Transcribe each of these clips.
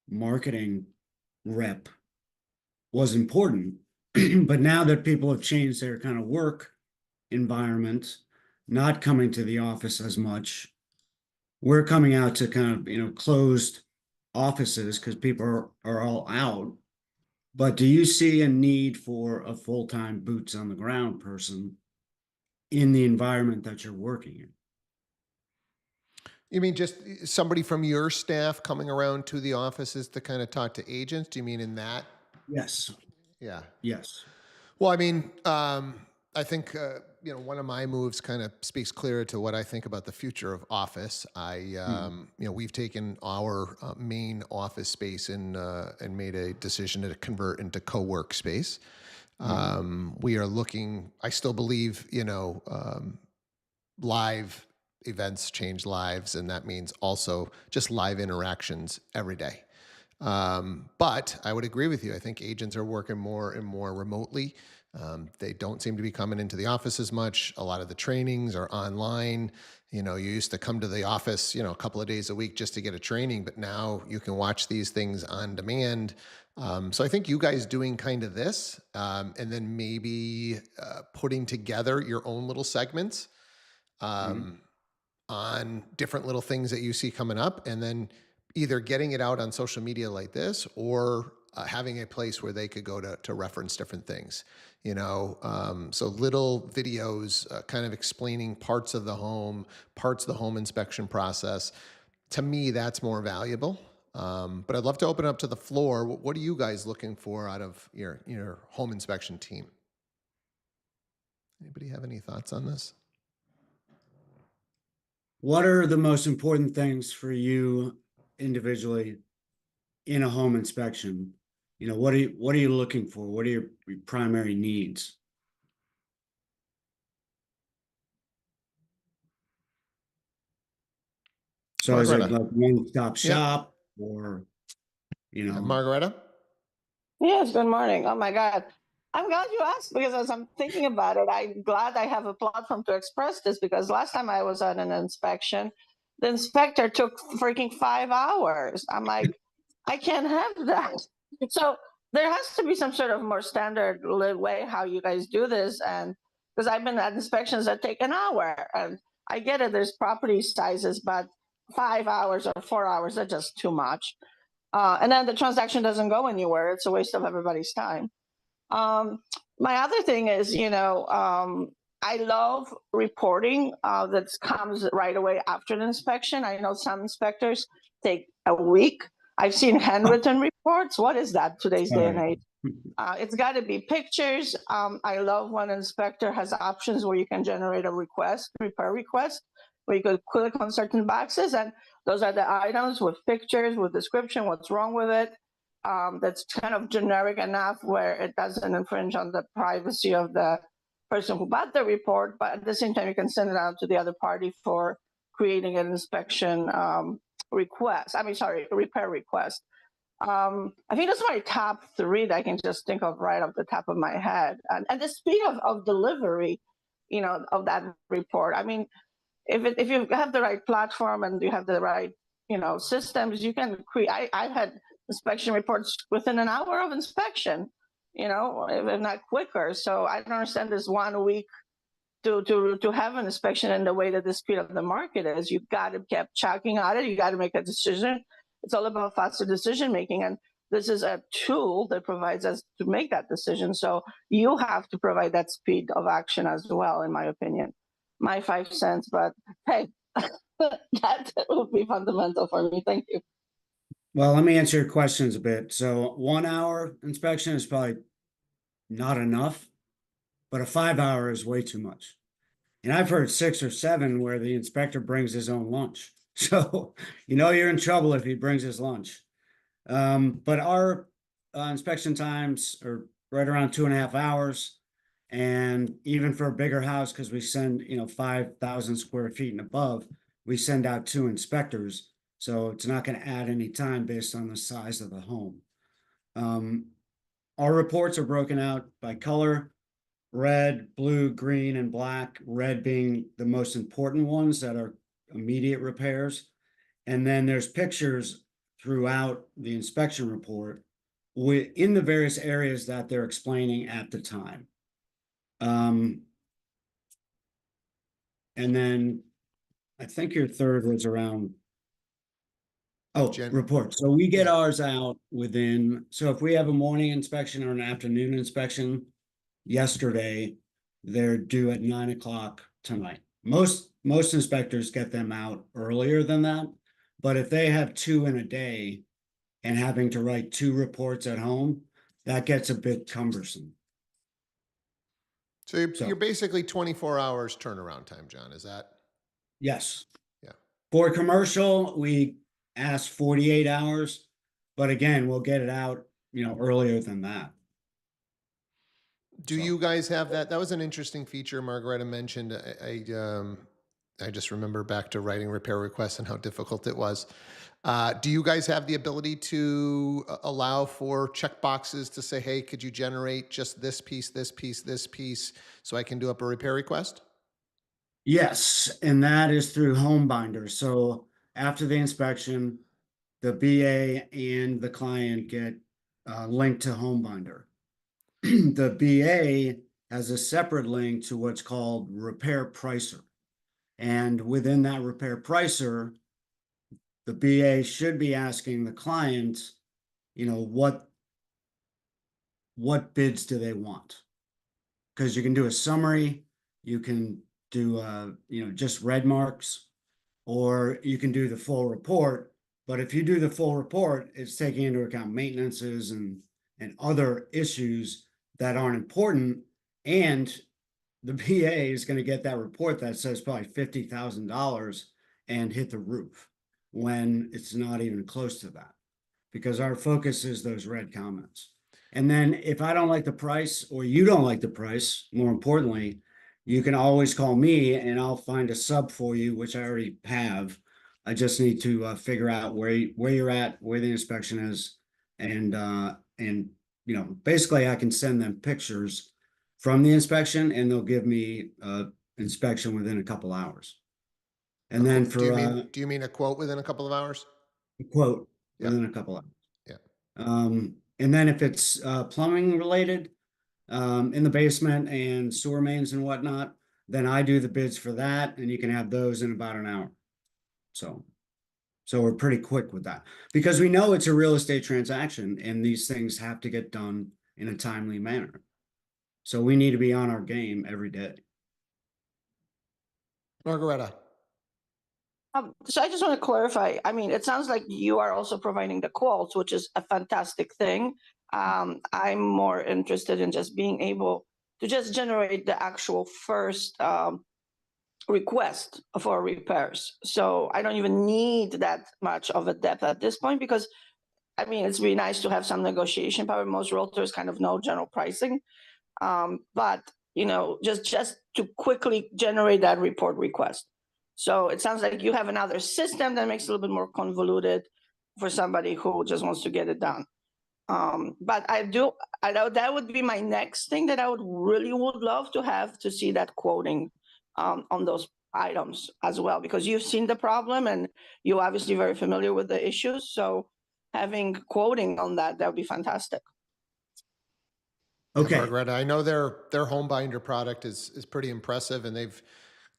marketing rep was important. But now that people have changed their kind of work environment, not coming to the office as much, we're coming out to kind of, closed offices because people are all out. But do you see a need for a full-time boots on the ground person in the environment that you're working in? You mean just somebody from your staff coming around to the offices to kind of talk to agents? Do you mean in that? Yes, Yeah. yes. Well, I mean, I think one of my moves kind of speaks clearer to what I think about the future of office. We've taken our main office space and made a decision to convert into co-work space. We are looking. I still believe, live events change lives, and that means also just live interactions every day. But I would agree with you. I think agents are working more and more remotely. They don't seem to be coming into the office as much. A lot of the trainings are online. You used to come to the office, a couple of days a week just to get a training, but now you can watch these things on demand. So I think you guys doing kind of this, and then maybe putting together your own little segments on different little things that you see coming up, and then either getting it out on social media like this or having a place where they could go to reference different things, so little videos kind of explaining parts of the home inspection process. To me, that's more valuable. But I'd love to open up to the floor. What are you guys looking for out of your home inspection team? Anybody have any thoughts on this? What are the most important things for you individually in a home inspection? What are you looking for? What are your primary needs? So is it Margareta. like one-stop Yeah. shop or, Margareta? Yes, good morning. Oh my God. I'm glad you asked because as I'm thinking about it, I'm glad I have a platform to express this because last time I was at an inspection, the inspector took freaking 5 hours. I'm like, I can't have that. So there has to be some sort of more standard way how you guys do this. And because I've been at inspections that take an hour, and I get it, there's property sizes, but 5 hours or 4 hours, that's just too much. And then the transaction doesn't go anywhere. It's a waste of everybody's time. My other thing is, I love reporting that comes right away after an inspection. I know some inspectors take a week. I've seen handwritten reports. What is that today's day and age? It's got to be pictures. I love when an inspector has options where you can generate a repair request, where you could click on certain boxes, and those are the items with pictures, with description, what's wrong with it. That's kind of generic enough where it doesn't infringe on the privacy of the person who bought the report, but at the same time, you can send it out to the other party for creating an inspection request. Repair request. I think that's my top three that I can just think of right off the top of my head. And the speed of delivery, of that report. I mean, if you have the right platform and you have the right, systems, you can create. I've had inspection reports within an hour of inspection, if not quicker. So I don't understand this 1 week to have an inspection in the way that the speed of the market is. You've got to keep checking at it. You got to make a decision. It's all about faster decision making, and this is a tool that provides us to make that decision. So you have to provide that speed of action as well, in my opinion. My 5 cents, but hey, that would be fundamental for me. Thank you. Well, let me answer your questions a bit. So 1 hour inspection is probably not enough, but a 5 hour is way too much. And I've heard 6 or 7 where the inspector brings his own lunch. So, you're in trouble if he brings his lunch. But our inspection times are right around 2.5 hours. And even for a bigger house, because we send, 5,000 square feet and above, we send out 2 inspectors. So it's not going to add any time based on the size of the home. Our reports are broken out by color: red, blue, green, and black. Red being the most important ones that are immediate repairs. And then there's pictures throughout the inspection report in the various areas that they're explaining at the time. And then I think your third was around, report. So we get ours out within, so if we have a morning inspection or an afternoon inspection, yesterday, they're due at 9 o'clock tonight. Most inspectors get them out earlier than that, but if they have 2 in a day and having to write 2 reports at home, that gets a bit cumbersome. So you're basically 24 hours turnaround time, John. Is that? Yes. Yeah. For commercial, we ask 48 hours, but again, we'll get it out, earlier than that. Do you guys have that? That was an interesting feature Margareta mentioned. I just remember back to writing repair requests and how difficult it was. Do you guys have the ability to allow for checkboxes to say, hey, could you generate just this piece, this piece, this piece, so I can do up a repair request? Yes, and that is through HomeBinder. So after the inspection, the BA and the client get linked to HomeBinder. The BA has a separate link to what's called Repair Pricer. And within that Repair Pricer, the BA should be asking the client, what bids do they want? Because you can do a summary, you can do, just red marks, or you can do the full report. But if you do the full report, it's taking into account maintenances and other issues that aren't important. And the BA is going to get that report that says probably $50,000 and hit the roof when it's not even close to that, because our focus is those red comments. And then if I don't like the price, or you don't like the price, more importantly, you can always call me and I'll find a sub for you, which I already have. I just need to figure out where you're at, where the inspection is, and basically I can send them pictures from the inspection, and they'll give me inspection within a couple hours. And then for do you mean a quote within a couple of hours? A quote within a couple hours. Yeah. And then if it's plumbing related, in the basement and sewer mains and whatnot, then I do the bids for that, and you can have those in about an hour. So we're pretty quick with that, because we know it's a real estate transaction and these things have to get done in a timely manner. So we need to be on our game every day. Margareta. So I just want to clarify. I mean, it sounds like you are also providing the quotes, which is a fantastic thing. I'm more interested in just being able to just generate the actual first request for repairs. So I don't even need that much of a depth at this point, because I mean, it's really nice to have some negotiation power. Most realtors kind of know general pricing, but just to quickly generate that report request. So it sounds like you have another system that makes it a little bit more convoluted for somebody who just wants to get it done. But I know that would be my next thing that I would love to have, to see that quoting on those items as well, because you've seen the problem and you're obviously very familiar with the issues. So having quoting on that would be fantastic. Okay. Yeah, Margareta, I know their HomeBinder product is pretty impressive, and they've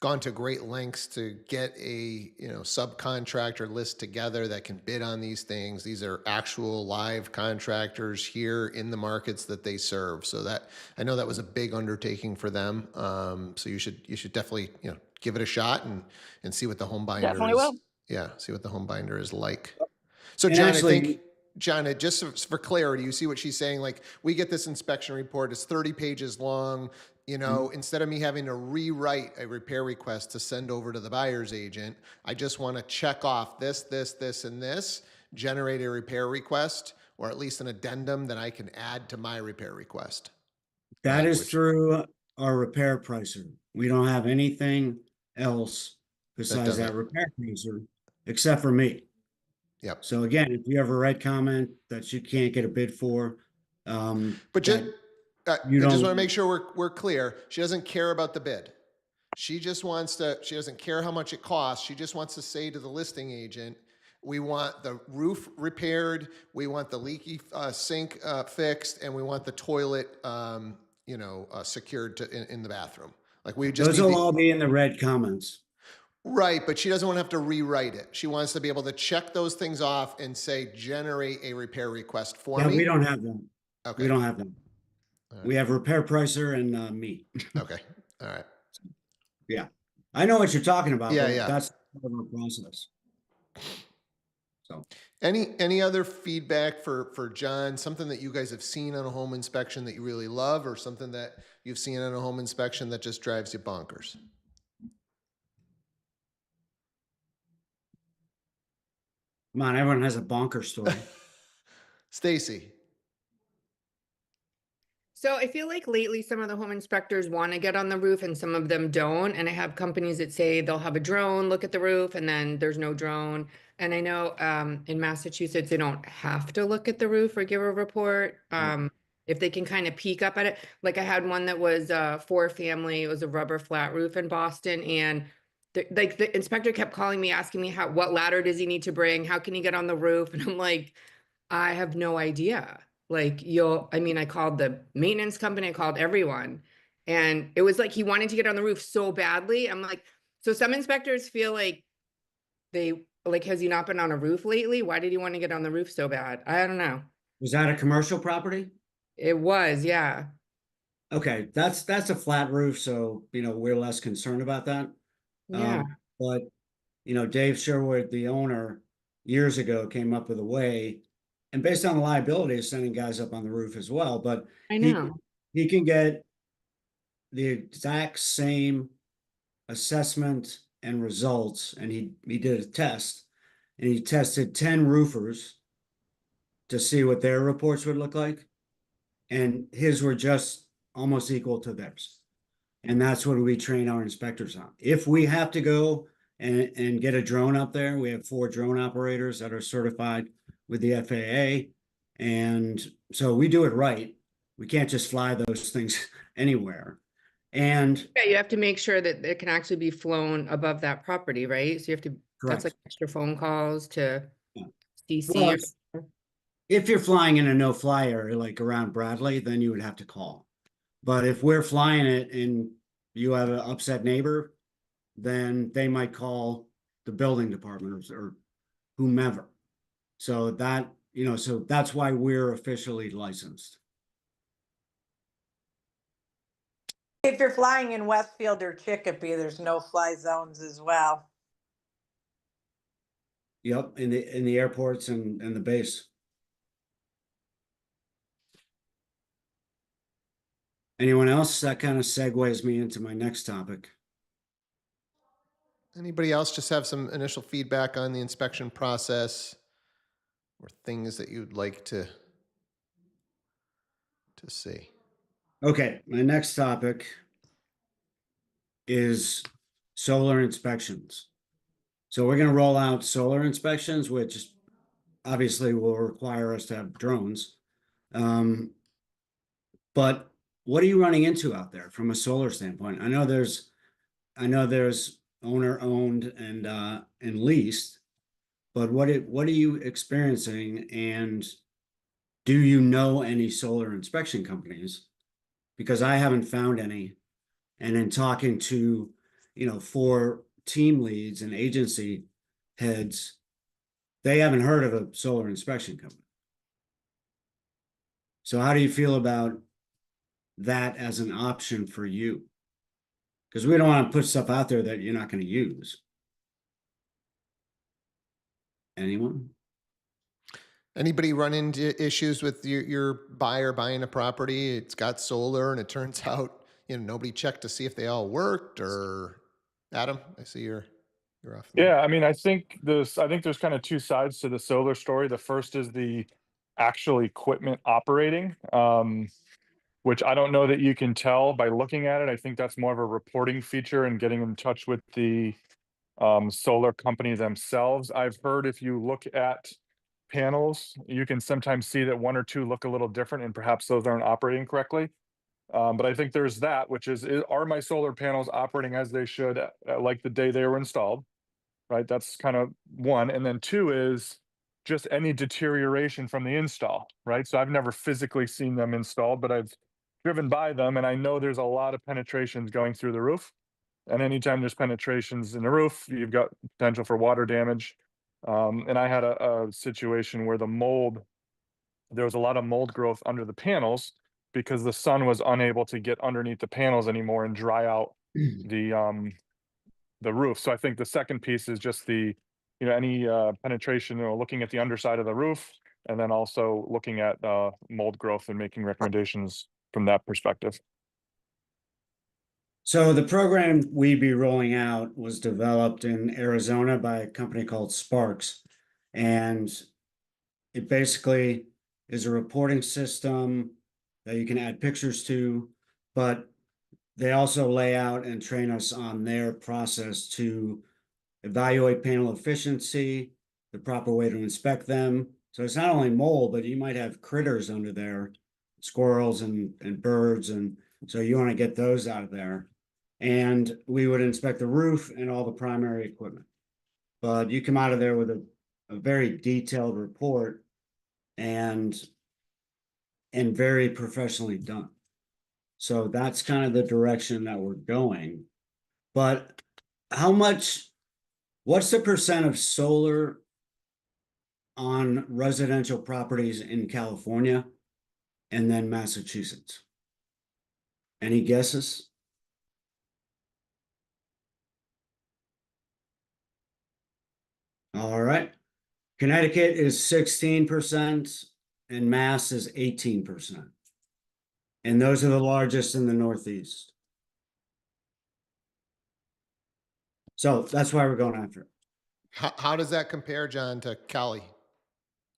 gone to great lengths to get a subcontractor list together that can bid on these things. These are actual live contractors here in the markets that they serve. So that, I know that was a big undertaking for them. So you should definitely give it a shot and see what the HomeBinder Definitely is. will. Yeah, see what the HomeBinder is like. So And John, actually, I think, John, just for clarity, you see what she's saying? Like, we get this inspection report, it's 30 pages long. Instead of me having to rewrite a repair request to send over to the buyer's agent, I just want to check off this, and this, generate a repair request, or at least an addendum that I can add to my repair request. That is through our Repair Pricer. We don't have anything else besides that Repair Pricer, except for me. Yep. So again, if you have a red comment that you can't get a bid for, but I just want to make sure we're clear. She doesn't care about the bid. She doesn't care how much it costs. She just wants to say to the listing agent, We want the roof repaired. We want the leaky sink fixed, and we want the toilet, secured in the bathroom. Like we just Those need will the all be in the red comments. right, but she doesn't want to have to rewrite it. She wants to be able to check those things off and say, generate a repair request for Yeah, me. we don't have them. Okay. We don't have them. All We right. have Repair Pricer and me. Okay. All right. Yeah. I know what you're talking about, Yeah, but yeah. that's part of our process. So Any other feedback for John? Something that you guys have seen on a home inspection that you really love, or something that you've seen on a home inspection that just drives you bonkers? come on, everyone has a bonker story. Stacy. So I feel like lately some of the home inspectors want to get on the roof and some of them don't. And I have companies that say they'll have a drone look at the roof and then there's no drone. And I know in Massachusetts, they don't have to look at the roof or give a report. If they can kind of peek up at it. Like I had one that was for a family, it was a rubber flat roof in Boston. And the inspector kept calling me, asking me what ladder does he need to bring? How can he get on the roof? And I'm like, I have no idea. Like I called the maintenance company, I called everyone. And it was like he wanted to get on the roof so badly. I'm like, so some inspectors feel like has he not been on a roof lately? Why did he want to get on the roof so bad? I don't know. Was that a commercial property? It was, yeah. Okay, that's a flat roof, so we're less concerned about that. Yeah. But Dave Sherwood, the owner, years ago came up with a way, and based on the liability of sending guys up on the roof as well, but I know. he can get the exact same assessment and results, and he did a test, and he tested 10 roofers to see what their reports would look like, and his were just almost equal to theirs. And that's what we train our inspectors on. If we have to go and get a drone up there, we have 4 drone operators that are certified with the FAA. And so we do it right. We can't just fly those things anywhere. And Yeah, you have to make sure that it can actually be flown above that property, right? So you have to, correct. that's like extra phone calls to Yeah. DC Well, or something. if you're flying in a no-fly area like around Bradley, then you would have to call. But if we're flying it and you have an upset neighbor, then they might call the building department or whomever. So that's why we're officially licensed. If you're flying in Westfield or Chicopee, there's no fly zones as well. Yep, in the airports and the base. Anyone else? That kind of segues me into my next topic. Anybody else just have some initial feedback on the inspection process or things that you'd like to see? Okay, my next topic is solar inspections. So we're going to roll out solar inspections, which obviously will require us to have drones. But what are you running into out there from a solar standpoint? I know there's owner owned and leased, but what are you experiencing, and do you know any solar inspection companies? Because I haven't found any. And in talking to 4 team leads and agency heads, they haven't heard of a solar inspection company. So how do you feel about that as an option for you? Because we don't want to put stuff out there that you're not going to use. Anyone? Anybody run into issues with your buyer buying a property? It's got solar and it turns out nobody checked to see if they all worked. Or Adam, I see you're off. Yeah, I mean, I think there's kind of 2 sides to the solar story. The first is the actual equipment operating, which I don't know that you can tell by looking at it. I think that's more of a reporting feature and getting in touch with the solar company themselves. I've heard if you look at panels, you can sometimes see that 1 or 2 look a little different and perhaps those aren't operating correctly. But I think there's that, which are my solar panels operating as they should, like the day they were installed? right? That's kind of one. And then two is just any deterioration from the install, right? So I've never physically seen them installed, but I've driven by them and I know there's a lot of penetrations going through the roof. And anytime there's penetrations in the roof, you've got potential for water damage. And I had a situation where there was a lot of mold growth under the panels because the sun was unable to get underneath the panels anymore and dry out the roof. So I think the second piece is just any penetration, looking at the underside of the roof, and then also looking at mold growth and making recommendations from that perspective. So the program we'd be rolling out was developed in Arizona by a company called Sparks. And it basically is a reporting system that you can add pictures to, but they also lay out and train us on their process to evaluate panel efficiency, the proper way to inspect them. So it's not only mold, but you might have critters under there, squirrels and birds. And so you want to get those out of there. And we would inspect the roof and all the primary equipment. But you come out of there with a very detailed report and very professionally done. So that's kind of the direction that we're going. But what's the percent of solar on residential properties in California and then Massachusetts? Any guesses? All right. Connecticut is 16% and Mass is 18%. And those are the largest in the Northeast. So that's why we're going after it. How does that compare, John, to Cali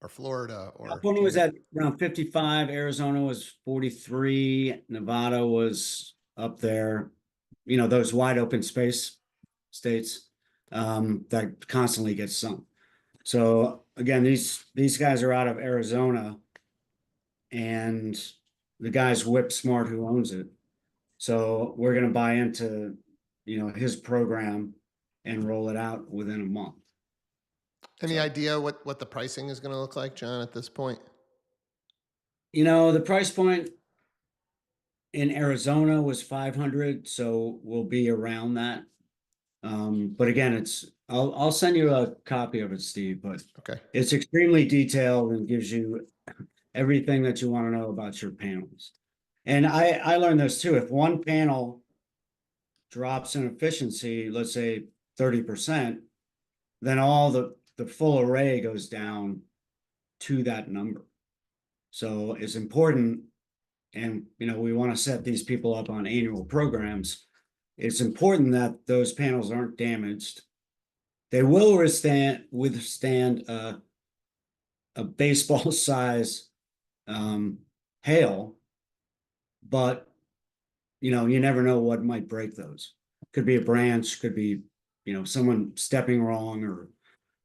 or Florida or California was at around 55, Arizona was 43, Nevada was up there. You know, those wide open space states that constantly get sun. So again, these guys are out of Arizona, and the guy's whip smart who owns it. So we're going to buy into, his program and roll it out within a month. Any idea what the pricing is going to look like, John, at this point? The price point in Arizona was 500, so we'll be around that. But again, I'll send you a copy of it, Steve, but okay, it's extremely detailed and gives you everything that you want to know about your panels. And I learned this too. If one panel drops in efficiency, let's say 30%, then all the full array goes down to that number. So it's important, and we want to set these people up on annual programs. It's important that those panels aren't damaged. They will withstand a baseball size hail, but you never know what might break those. Could be a branch, could be someone stepping wrong,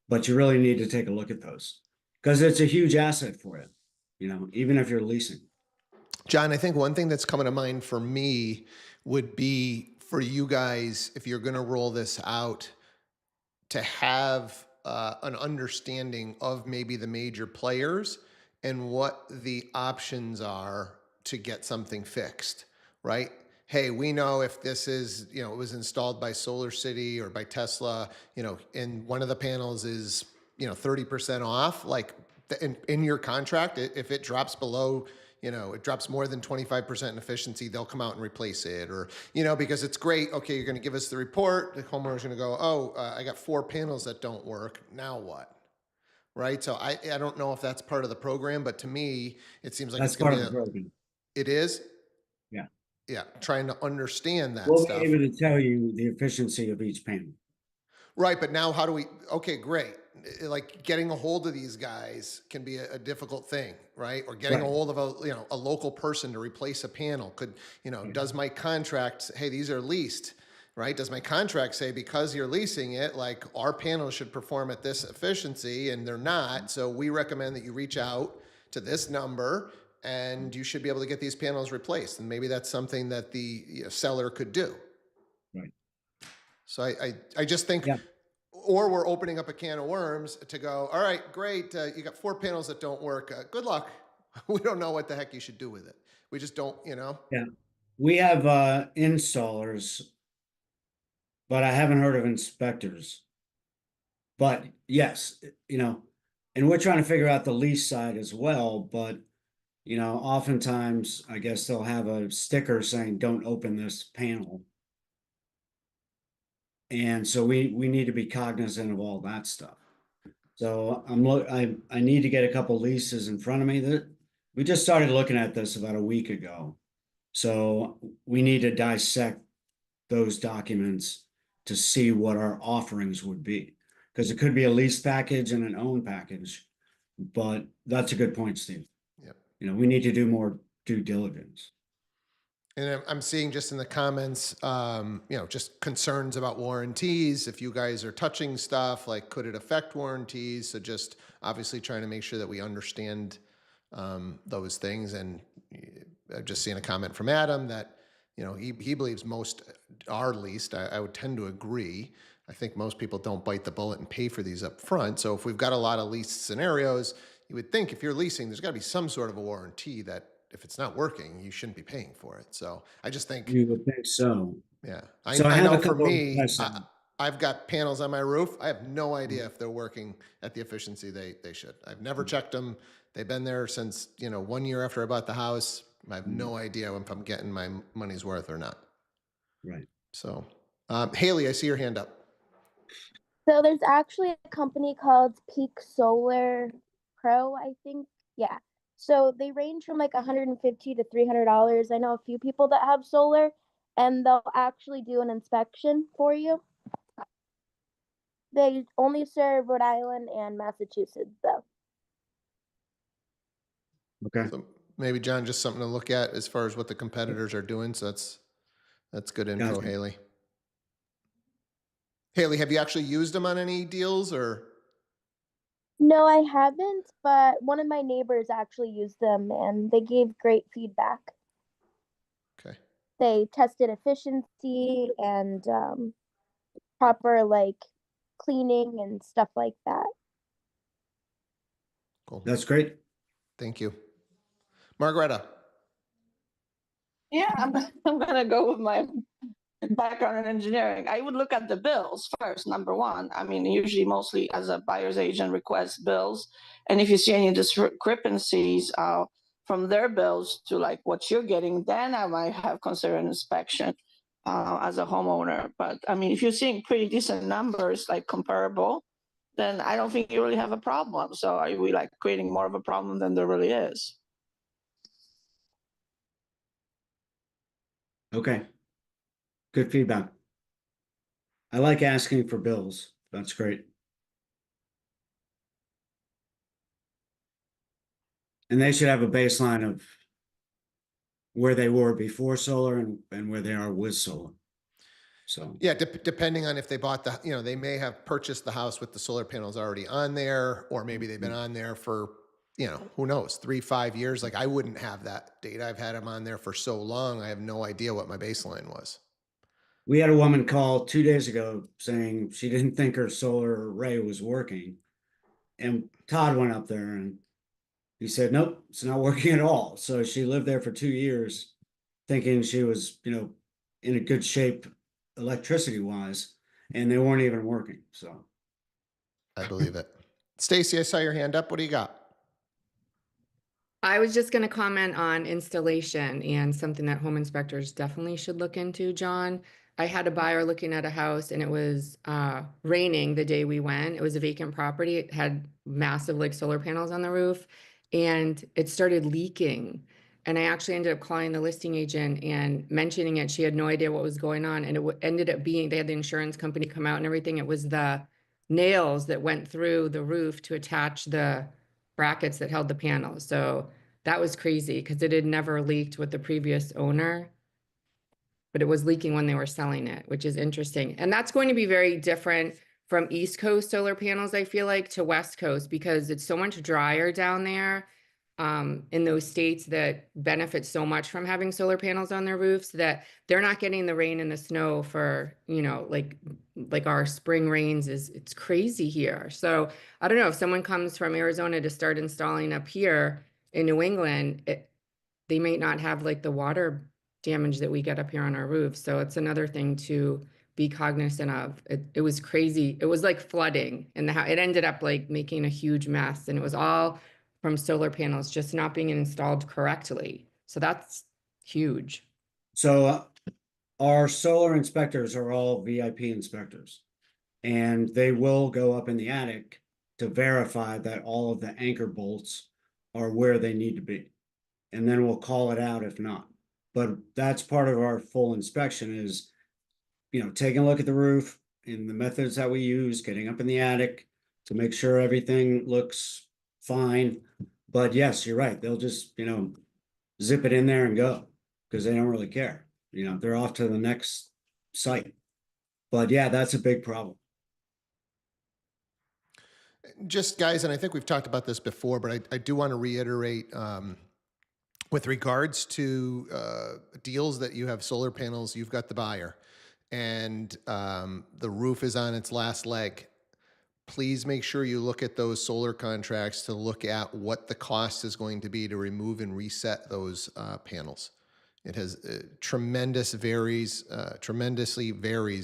but you really need to take a look at those because it's a huge asset for you, even if you're leasing. John, I think one thing that's coming to mind for me would be for you guys, if you're going to roll this out, to have an understanding of maybe the major players and what the options are to get something fixed, right? Hey, we know if this is, it was installed by Solar City or by Tesla, and one of the panels is, 30% off, like in your contract, if it drops below, it drops more than 25% in efficiency, they'll come out and replace it, or, because it's great. Okay, you're going to give us the report. The homeowner's going to go, oh, I got 4 panels that don't work. Now what? Right. So I don't know if that's part of the program, but to me, it seems like That's it's going part to of the program. It is. Yeah. Yeah. Trying to understand that We'll stuff. be able to tell you the efficiency of each panel. Right. But now how do we, okay, great. Like getting a hold of these guys can be a difficult thing, right? Or getting a hold of a local person to replace a panel could, does my contract, hey, these are leased, right? Does my contract say because you're leasing it, like our panels should perform at this efficiency and they're not. So we recommend that you reach out to this number and you should be able to get these panels replaced. And maybe that's something that the seller could do. Right. So I just think or we're opening up a can of worms to go, all right, great. You got 4 panels that don't work. Good luck. We don't know what the heck you should do with it. We just don't, you know? Yeah. We have installers, but I haven't heard of inspectors. But yes, and we're trying to figure out the lease side as well, but oftentimes I guess they'll have a sticker saying, don't open this panel. And so we need to be cognizant of all that stuff. So I need to get a couple leases in front of me that we just started looking at this about a week ago. So we need to dissect those documents to see what our offerings would be. Because it could be a lease package and an own package. But that's a good point, Steve. Yep. We need to do more due diligence. And I'm seeing just in the comments, just concerns about warranties. If you guys are touching stuff, like, could it affect warranties? So just obviously trying to make sure that we understand those things. And I've just seen a comment from Adam that, he believes most are leased. I would tend to agree. I think most people don't bite the bullet and pay for these up front. So if we've got a lot of leased scenarios, you would think if you're leasing, there's got to be some sort of a warranty that if it's not working, you shouldn't be paying for it. So I just think, You would think so. yeah, So I I have know a for couple of me, questions. I've got panels on my roof. I have no idea if they're working at the efficiency they should. I've never checked them. They've been there since, 1 year after I bought the house. I have no idea if I'm getting my money's worth or not. Right. So, Haley, I see your hand up. So there's actually a company called Peak Solar Pro, I think. Yeah. So they range from like $150 to $300. I know a few people that have solar, and they'll actually do an inspection for you. They only serve Rhode Island and Massachusetts, though. Okay. So maybe, John, just something to look at as far as what the competitors are doing. So that's good info, Gotcha. Haley. Haley, have you actually used them on any deals or? No, I haven't, but one of my neighbors actually used them, and they gave great feedback. Okay. They tested efficiency and proper cleaning and stuff like that. Cool. That's great. Thank you. Margaretta. Yeah, I'm gonna go with my background in engineering. I would look at the bills first, number one. I mean, usually mostly as a buyer's agent requests bills. And if you see any discrepancies from their bills to like what you're getting, then I might have considered an inspection as a homeowner. But I mean, if you're seeing pretty decent numbers, like comparable, then I don't think you really have a problem. So are we like creating more of a problem than there really is? Okay. Good feedback. I like asking for bills. That's great. And they should have a baseline of where they were before solar and where they are with solar. So Yeah, depending on if they bought they may have purchased the house with the solar panels already on there, or maybe they've been on there for, who knows, 3-5 years. Like, I wouldn't have that data. I've had them on there for so long. I have no idea what my baseline was. we had a woman call 2 days ago saying she didn't think her solar array was working. And Todd went up there and he said, nope, it's not working at all. So she lived there for 2 years thinking she was, in a good shape electricity wise, and they weren't even working. So I believe it. Stacy, I saw your hand up. What do you got? I was just going to comment on installation and something that home inspectors definitely should look into, John. I had a buyer looking at a house and it was raining the day we went. It was a vacant property. It had massive solar panels on the roof and it started leaking. And I actually ended up calling the listing agent and mentioning it. She had no idea what was going on. And it ended up being, they had the insurance company come out and everything. It was the nails that went through the roof to attach the brackets that held the panels. So that was crazy because it had never leaked with the previous owner, but it was leaking when they were selling it, which is interesting. And that's going to be very different from East Coast solar panels, I feel like, to West Coast because it's so much drier down there. in those states that benefit so much from having solar panels on their roofs that they're not getting the rain and the snow for, you know, like our spring rains it's crazy here. So I don't know if someone comes from Arizona to start installing up here in New England, they may not have like the water damage that we get up here on our roofs. So it's another thing to be cognizant of. It was crazy. It was like flooding and it ended up like making a huge mess, and it was all from solar panels just not being installed correctly. So that's huge. So our solar inspectors are all VIP inspectors. And they will go up in the attic to verify that all of the anchor bolts are where they need to be. And then we'll call it out if not. But that's part of our full inspection is, you know, taking a look at the roof and the methods that we use, getting up in the attic to make sure everything looks fine. But yes, you're right. They'll just, you know, zip it in there and go because they don't really care. You know, they're off to the next site. But yeah, that's a big problem. Just guys, and I think we've talked about this before, but I do want to reiterate with regards to deals that you have solar panels, you've got the buyer, and the roof is on its last leg. Please make sure you look at those solar contracts to look at what the cost is going to be to remove and reset those panels. It has tremendously varies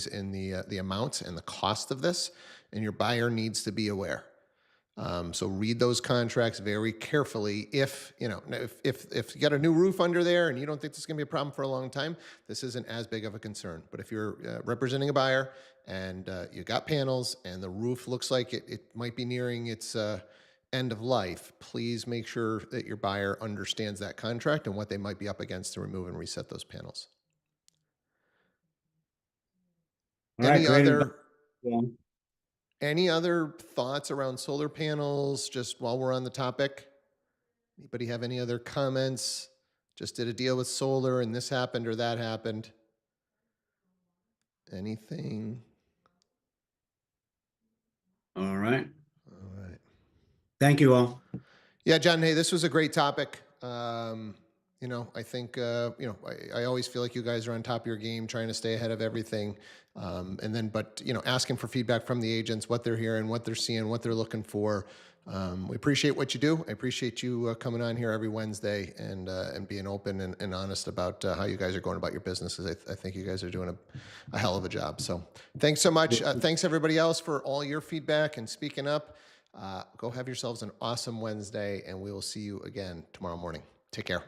in the amounts and the cost of this, and your buyer needs to be aware. So read those contracts very carefully. If you got a new roof under there and you don't think this is going to be a problem for a long time, this isn't as big of a concern. But if you're representing a buyer and you got panels and the roof looks like it might be nearing its end of life, please make sure that your buyer understands that contract and what they might be up against to remove and reset those panels. All right, great. Any other thoughts around solar panels just while we're on the topic? Anybody have any other comments? Just did a deal with solar and this happened or that happened. Anything? All right. All right. Thank you all. Yeah, John, hey, this was a great topic. I think, I always feel like you guys are on top of your game, trying to stay ahead of everything. Asking for feedback from the agents, what they're hearing, what they're seeing, what they're looking for. We appreciate what you do. I appreciate you coming on here every Wednesday and being open and honest about how you guys are going about your businesses. I think you guys are doing a hell of a job. So thanks so much. Thanks everybody else for all your feedback and speaking up. Go have yourselves an awesome Wednesday, and we will see you again tomorrow morning. Take care.